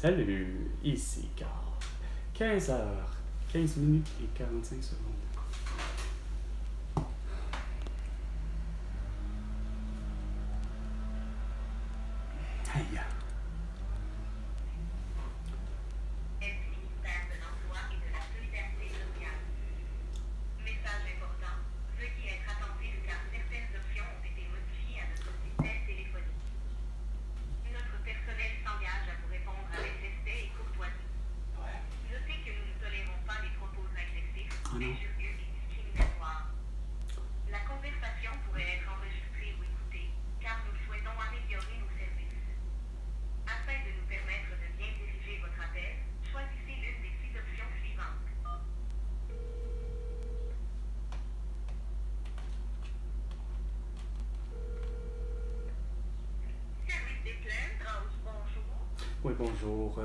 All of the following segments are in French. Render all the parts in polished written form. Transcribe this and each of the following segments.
Salut, ici Carl. 15h, 15 minutes et 45 secondes. Aïe. Oui, bonjour,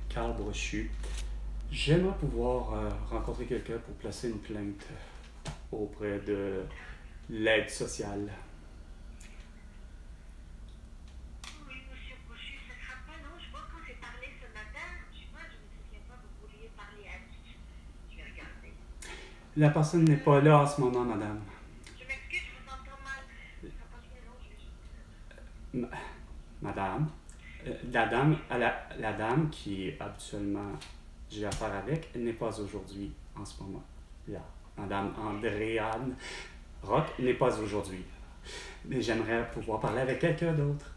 Carl Brochu. J'aimerais pouvoir rencontrer quelqu'un pour placer une plainte auprès de l'aide sociale. Oui, monsieur Brochu, ce sera pas long. Je vois qu'on s'est parlé ce matin. Je ne me souviens pas, vous vouliez parler à qui? Je vais regarder. La personne n'est pas là en ce moment, madame. Je m'excuse, je vous entends mal. Ça sera pas bien long, je vais juste... Madame, la dame qui habituellement j'ai affaire avec, elle n'est pas aujourd'hui en ce moment là. Madame Andréane Rock n'est pas aujourd'hui. Mais j'aimerais pouvoir parler avec quelqu'un d'autre.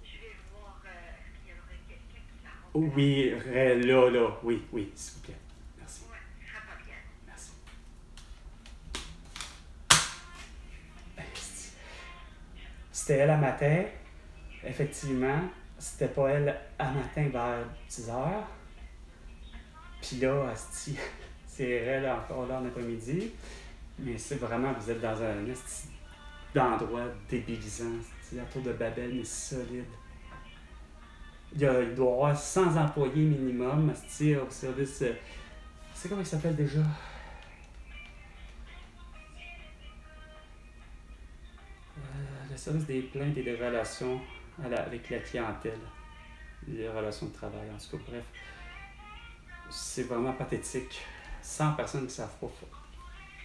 Je vais voir, est-ce qu'il y aurait quelqu'un qui la remplace? Oui, là, oui, s'il vous plaît. Merci. Ouais, ce sera pas bien. Merci. C'était elle à matin. Effectivement, c'était pas elle à matin vers 10h. Puis là, asti, c'est elle encore là en après-midi. Mais c'est vraiment, vous êtes dans un asti d'endroit débilisant. C'est la tour de Babel, mais solide. Il doit y avoir 100 employés minimum, asti, au service... c'est comment il s'appelle déjà? Le service des plaintes et des relations avec la clientèle. Les relations de travail, en tout cas, bref. C'est vraiment pathétique. 100 personnes qui ne savent pas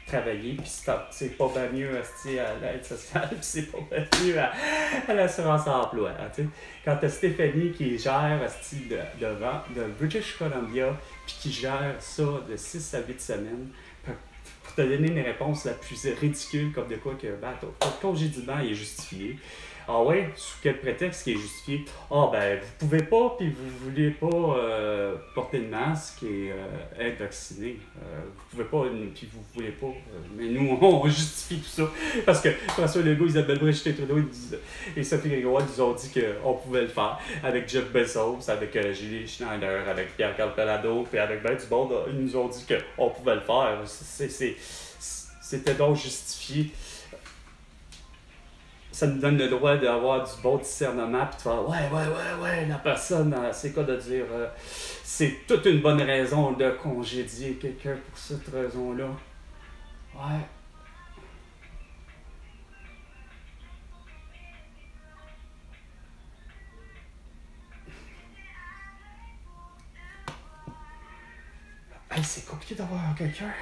travailler, puis c'est pas bien mieux à l'aide sociale, puis c'est pas bien mieux à l'assurance emploi. Hein, quand tu as Stéphanie qui gère de British Columbia, puis qui gère ça de 6 à 8 semaines, pour te donner une réponse la plus ridicule, comme de quoi que ton congédiement est justifié. Ah ouais, sous quel prétexte qui est justifié? Ah ben, vous pouvez pas, puis vous voulez pas porter le masque et être vacciné. Vous pouvez pas, puis vous voulez pas. Mais nous, on justifie tout ça. Parce que François Legault, Isabelle Brigitte Trudeau et Sophie Grégoire nous ont dit qu'on pouvait le faire. Avec Jeff Bezos, avec Julie Schneider, avec Pierre-Carl Pelado, puis avec ben du monde, ils nous ont dit qu'on pouvait le faire. C'était donc justifié. Ça nous donne le droit d'avoir du bon discernement puis de faire ouais, la personne, c'est quoi de dire c'est toute une bonne raison de congédier quelqu'un pour cette raison-là. Ouais. Hey, c'est compliqué d'avoir quelqu'un.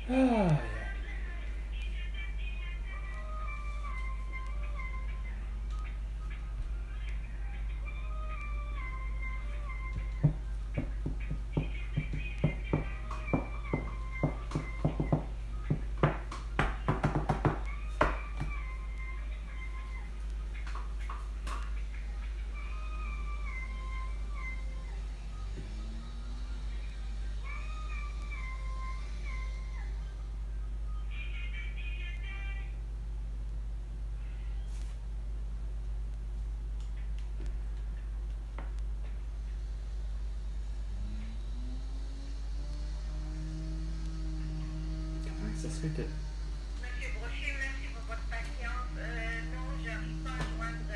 Ah. Ça se fait que... Monsieur Brochu, merci pour votre patience. Non, j'arrive pas à joindre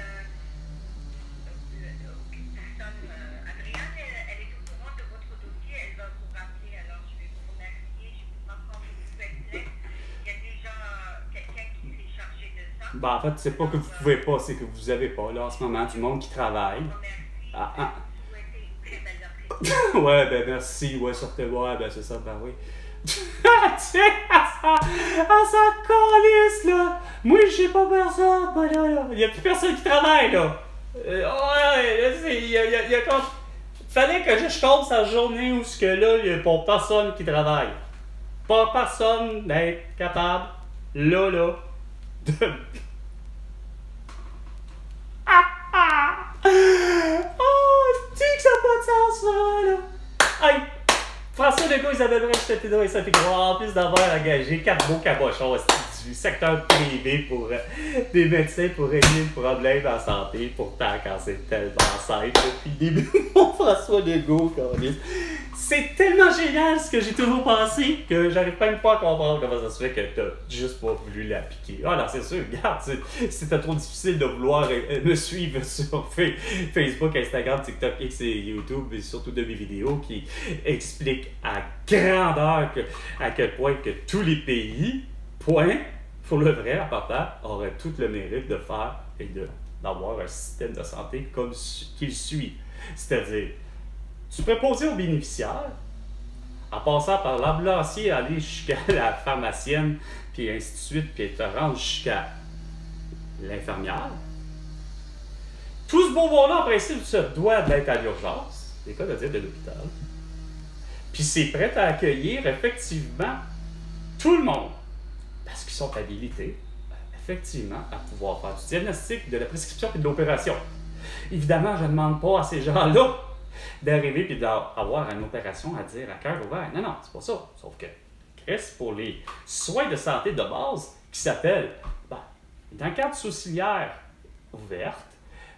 Ben, en fait, c'est pas que vous pouvez pas, c'est que vous avez pas, là, en ce moment, du monde qui travaille. Ah, ah. Ouais, ben merci, ouais, sortez, ouais, ben c'est ça, ben oui. Tu sais, elle s'en calisse, là. Moi, j'ai pas personne, ben là. Il y a plus personne qui travaille, là. Ouais, là, il y a comme... Fallait que je compte sa journée où ce que là, il y a pas personne qui travaille. Pas personne d'être capable, là, de... Oh, tu que ça n'a pas de sens, ça, là. Aïe! François Legault, Isabelle Brèche, Tétino et Sophie Gras, en plus d'avoir engagé 4 beaux cabochons du secteur privé pour des médecins pour régler le problème en santé. Pourtant, quand c'est tellement simple depuis le début, mon François Legault, c'est tellement génial ce que j'ai toujours pensé que j'arrive pas même pas à comprendre comment ça se fait que t'as juste pas voulu l'appliquer. Ah non, c'est sûr, regarde, c'était trop difficile de vouloir me suivre sur Facebook, Instagram, TikTok, X et YouTube, et surtout de mes vidéos qui expliquent à grandeur à quel point que tous les pays, pour le vrai, en partant, auraient tout le mérite de faire et d'avoir un système de santé comme qu'il suit. C'est-à-dire, tu préposé aux bénéficiaires, en passant par l'ambulancier, aller jusqu'à la pharmacienne, puis ainsi de suite, puis te rendre jusqu'à l'infirmière. Tout ce beau monde-là, en principe, se doit d'être à l'urgence, c'est le cas de dire de l'hôpital. Puis c'est prêt à accueillir, effectivement, tout le monde, parce qu'ils sont habilités, effectivement, à pouvoir faire du diagnostic, de la prescription et de l'opération. Évidemment, je ne demande pas à ces gens-là d'arriver et d'avoir une opération à dire à cœur ouvert. Non, c'est pas ça. Sauf que, Chris, pour les soins de santé de base, qui s'appellent, dans le cadre sourcilière ouverte,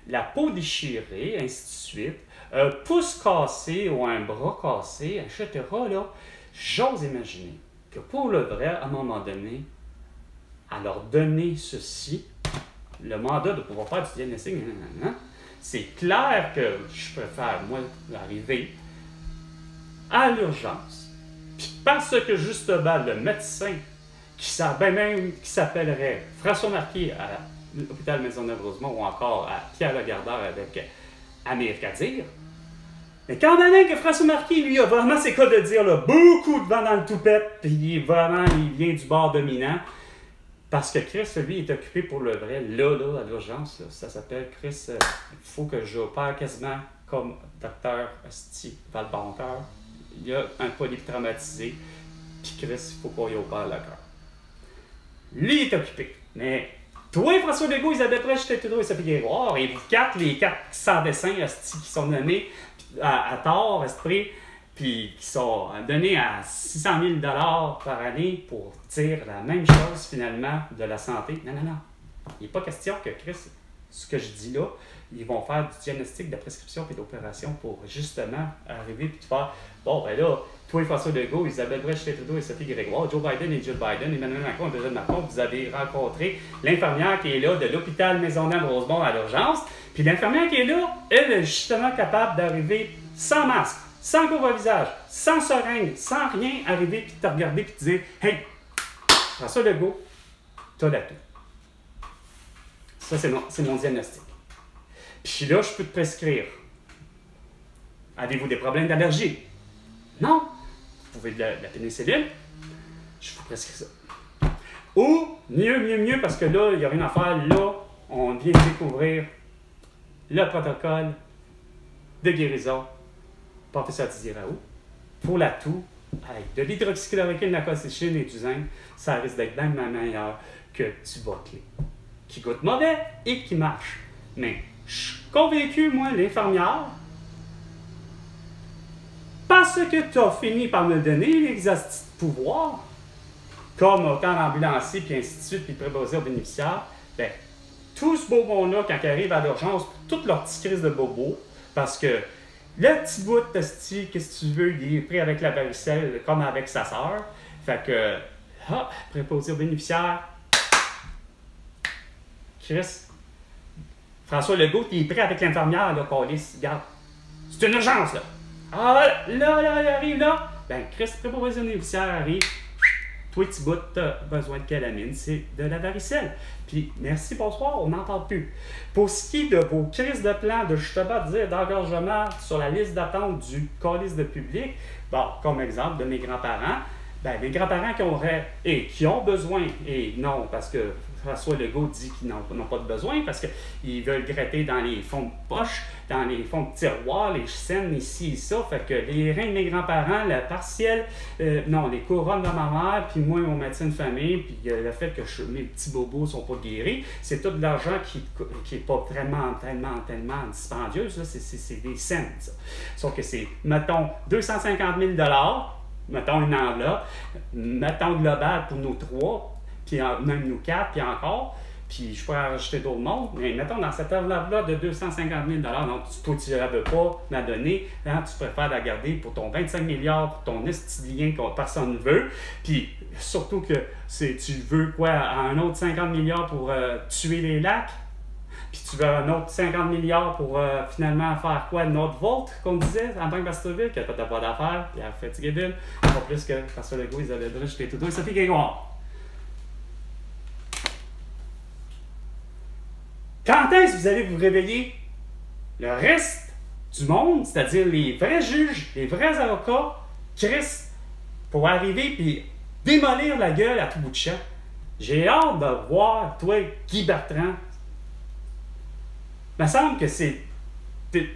la peau déchirée, ainsi de suite, un pouce cassé ou un bras cassé, etc., là, j'ose imaginer que pour le vrai, à un moment donné, à leur donner ceci, le mandat de pouvoir faire du diagnostic, c'est clair que je préfère, moi, arriver à l'urgence. Puis parce que, justement, le médecin qui s'appellerait François Marquis à l'hôpital Maisonneuve-Rosemont ou encore à Pierre Lagardère avec Amir Kadir, mais quand même que François Marquis, lui, a vraiment, c'est quoi de dire, là, beaucoup de vent dans le toupette, puis il vient du bord dominant. Parce que Chris, lui, est occupé pour le vrai, là, à l'urgence. Ça s'appelle Chris, il faut que j'opère quasiment comme docteur Val Boncoeur. Il y a un polytraumatisé, puis Chris, il faut qu'il opère le cœur. Lui est occupé. Mais toi, François Legault, Isabelle Brèche, Tétino et Sophie Grégoire, et vous quatre, les 4 sans dessin qui sont nommés à tort, esprit, puis qui sont donnés à 600 000 $ par année pour dire la même chose, finalement, de la santé. Non. Il n'est pas question que, Chris, ce que je dis là, ils vont faire du diagnostic de prescription et d'opération pour, justement, arriver et te faire, bon, ben là, toi, François Legault, Isabelle Brèche, Tétino et Sophie Grégoire, Joe Biden et Jill Biden, Emmanuel Macron et Donald Macron, vous avez rencontré l'infirmière qui est là de l'hôpital Maisonneuve-Rosemont à l'urgence, puis l'infirmière qui est là, elle est justement capable d'arriver sans masque, sans couvre-visage, sans seringue, sans rien, arriver puis te regarder puis te dire « Hey, François Legault, t'as la toux. » Ça, c'est mon diagnostic. Puis là, je peux te prescrire. Avez-vous des problèmes d'allergie? Non. Vous pouvez de la pénicilline? Je vous prescris ça. Ou, mieux, parce que là, il n'y a rien à faire. Là, on vient de découvrir le protocole de guérison professeur Didier Raoult, pour la toux, avec de l'hydroxychloroquine, de la colchicine et du zinc, ça risque d'être bien meilleur que du Boclé, qui goûte mauvais et qui marche. Mais je suis convaincu, moi, l'infirmière, parce que tu as fini par me donner l'exercice de pouvoir, comme autant l'ambulancier, puis ainsi de suite, puis le préposé aux bénéficiaires, bien, tout ce beau monde-là, quand ils arrivent à l'urgence, toute leur petite crise de bobo, parce que le petit bout de style, qu'est-ce que tu veux, il est pris avec la varicelle comme avec sa sœur. Fait que, préposé aux bénéficiaires. Chris, François Legault, il est prêt avec l'infirmière, là, Calice. Regarde, c'est une urgence, là. Ah, là, il arrive, là. Ben, Chris, préposé aux bénéficiaires arrive. toi, petit bout, tu as besoin de calamine, c'est de la varicelle. Puis, merci, bonsoir, on n'en parle plus. Pour ce qui est de vos crises de plan, de justement dire d'engorgement sur la liste d'attente du calice de public, bon, comme exemple de mes grands-parents, ben, mes grands-parents qui ont besoin, et non, parce que François Legault dit qu'ils n'ont pas de besoin, parce qu'ils veulent gratter dans les fonds de poche, dans les fonds de tiroir, les scènes ici et ça, fait que les reins de mes grands-parents, le partiel, les couronnes de ma mère, puis moi, mon médecin de famille, puis le fait que mes petits bobos sont pas guéris, c'est tout de l'argent qui est pas vraiment, tellement dispendieuse, là, c'est des scènes, ça. Sauf que c'est, mettons, 250 000 mettons une enveloppe, mettons global pour nous trois, puis même nous quatre, puis encore, puis je pourrais en rajouter d'autres mondes, mais mettons dans cette enveloppe-là de 250 000 donc toi tu ne la veux pas la donner, hein, tu préfères la garder pour ton 25 milliards, pour ton estilien que personne ne veut, puis surtout que tu veux quoi, un autre 50 milliards pour tuer les lacs, puis tu veux un autre 50 milliards pour finalement faire quoi? Notre vote, qu'on disait, en tant que Bastroville, qui n'a pas d'affaires, puis elle a fatigué d'elle, pas plus que François Legault, Isabelle Dreux, j'étais tout doux, et Sophie Grégoire. Quand est-ce que vous allez vous réveiller? Le reste du monde, c'est-à-dire les vrais juges, les vrais avocats, Chris, pour arriver puis démolir la gueule à tout bout de champ. J'ai hâte de voir, toi, Guy Bertrand. Il me semble que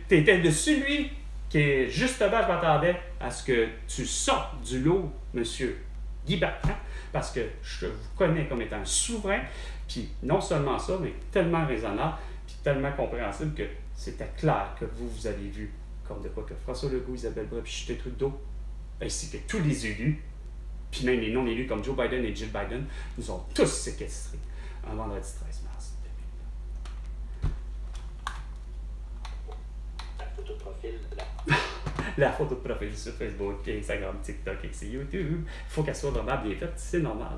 t'étais de celui qui, justement, je m'attendais à ce que tu sortes du lot, monsieur Guy Bertrand, parce que je vous connais comme étant souverain, puis non seulement ça, mais tellement raisonnable, puis tellement compréhensible que c'était clair que vous avez vu, comme de quoi que François Legault, Isabelle Brun, puis Justin Trudeau, ainsi que tous les élus, puis même les non-élus comme Joe Biden et Jill Biden, nous ont tous séquestrés un vendredi 13 mars 2020. La photo de profil, la photo de profil sur Facebook, Instagram, TikTok et YouTube, il faut qu'elle soit vraiment bien faite, c'est normal.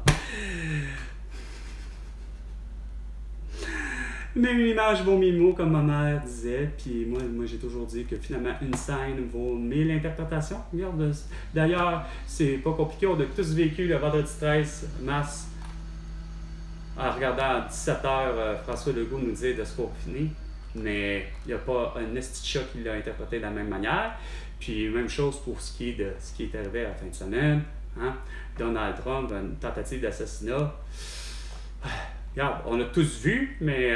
Même une image vaut mille mots, comme ma mère disait, puis moi j'ai toujours dit que finalement une scène vaut 1000 interprétations. Regarde, d'ailleurs, c'est pas compliqué, on a tous vécu le vendredi 13 mars en regardant à 17h François Legault nous dire de se confiner, mais il n'y a pas un esti chat qui l'a interprété de la même manière. Puis même chose pour ce qui est arrivé à la fin de semaine, hein? Donald Trump, une tentative d'assassinat. Regarde, on a tous vu, mais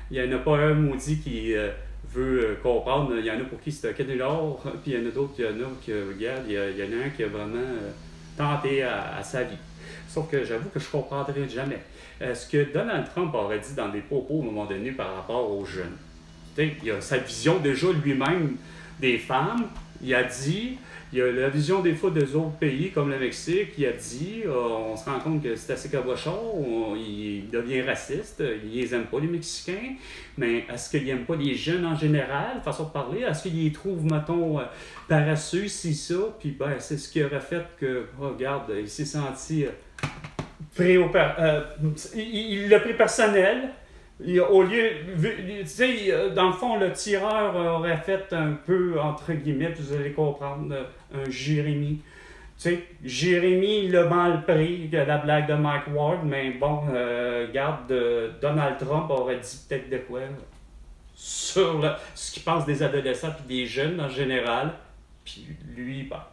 il n'y en a pas un maudit qui veut comprendre. Il y en a pour qui c'est un canular, puis il y en a d'autres, il y en a un qui a vraiment tenté à sa vie. Sauf que j'avoue que je ne comprendrai jamais. Ce que Donald Trump aurait dit dans des propos à un moment donné par rapport aux jeunes. Il a sa vision déjà lui-même des femmes. Il a dit, il y a la vision des fois des autres pays comme le Mexique. Il a dit, on se rend compte que c'est assez cabochard, il devient raciste, il les aime pas les Mexicains, mais est-ce qu'il n'aime pas les jeunes en général, façon de parler? Est-ce qu'il les trouve, mettons, paresseux, si ça? Puis ben, c'est ce qui aurait fait que, regarde, il s'est senti il l'a pris personnel. Au lieu, tu sais, dans le fond, le tireur aurait fait un peu, entre guillemets, vous allez comprendre, un Jérémy. Tu sais, Jérémy, il l'a mal pris, la blague de Mike Ward, mais bon, regarde, Donald Trump aurait dit peut-être de quoi sur ce qu'il pense des adolescents et des jeunes en général. Puis lui, ben,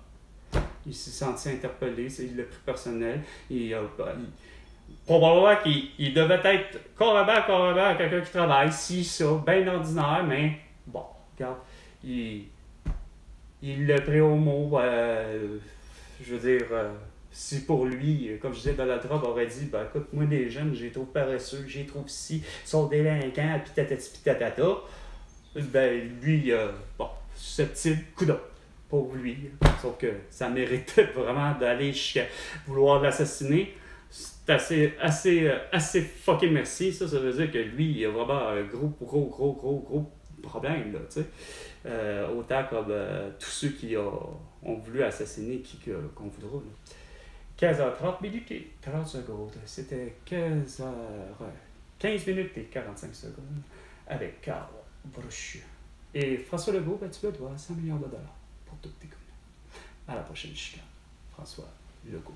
il s'est senti interpellé, il l'a pris personnel. Probablement qu'il devait être carrément quelqu'un qui travaille, si ça, bien ordinaire, mais bon, regarde, il l'a pris au mot. Je veux dire, si pour lui, comme je disais, Donald Trump aurait dit, ben écoute, moi les jeunes, je les trouve paresseux, je les trouve ci, ils sont délinquants, pis tatata, ben lui, bon, susceptible, coudonc. Pour lui. Sauf que ça méritait vraiment d'aller jusqu'à vouloir l'assassiner. C'est assez fucking merci. Ça veut dire que lui, il a vraiment un gros problème, là, tu sais. Autant comme tous ceux qui ont voulu assassiner qu'on voudra, là. 15h30 minutes et 30 secondes. C'était 15 minutes et 45 secondes avec Carl Brochu. Et François Legault, ben, tu peux dois $100 millions pour toutes tes communes. À la prochaine chicane. François Legault.